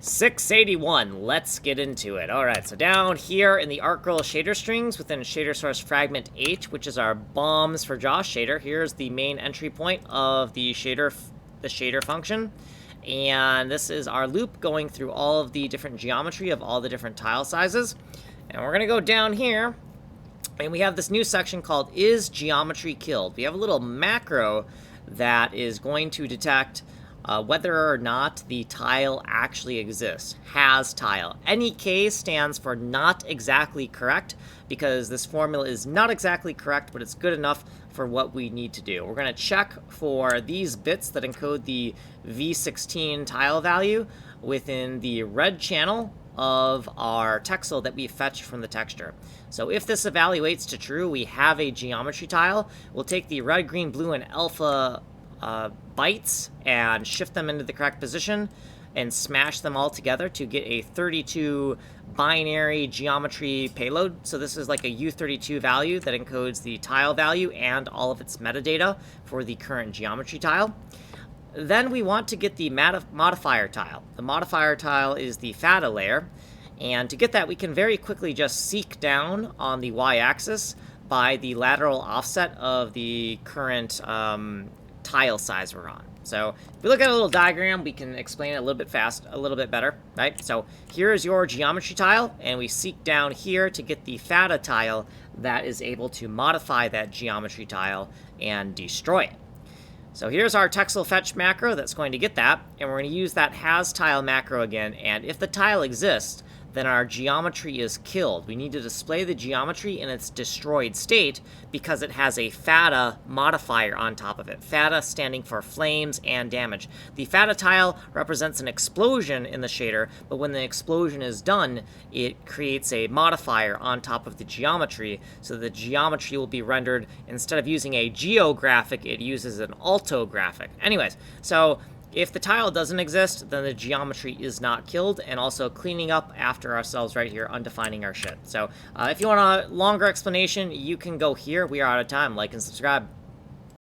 681, let's get into it. Alright, so down here in the ARTGIRL shader strings within shader source fragment H, which is our bombs for Josh shader, here's the main entry point of the shader function. And this is our loop going through all of the different geometry of all the different tile sizes. And we're going to go down here, and we have this new section called Is Geometry Killed? We have a little macro that is going to detect whether or not the tile actually exists. Has tile. Any K stands for not exactly correct, because this formula is not exactly correct, but it's good enough for what we need to do. We're going to check for these bits that encode the V16 tile value within the red channel of our texel that we fetched from the texture. So if this evaluates to true, we have a geometry tile. We'll take the red, green, blue, and alpha bytes and shift them into the correct position and smash them all together to get a 32 binary geometry payload. So this is like a U32 value that encodes the tile value and all of its metadata for the current geometry tile. Then we want to get the modifier tile. The modifier tile is the FATA layer, and to get that we can very quickly just seek down on the y-axis by the lateral offset of the current tile size we're on. So if we look at a little diagram, we can explain it a little bit better, right? So here is your geometry tile, and we seek down here to get the FATA tile that is able to modify that geometry tile and destroy it. So here's our texel fetch macro that's going to get that, and we're going to use that has tile macro again, and if the tile exists, then our geometry is killed. We need to display the geometry in its destroyed state because it has a FATA modifier on top of it. FATA standing for flames and damage. The FATA tile represents an explosion in the shader, but when the explosion is done, it creates a modifier on top of the geometry, so the geometry will be rendered, instead of using a geographic, it uses an altographic. Anyways, so if the tile doesn't exist, then the geometry is not killed, and also cleaning up after ourselves right here, undefining our shit. So if you want a longer explanation, you can go here. We are out of time. Like and subscribe.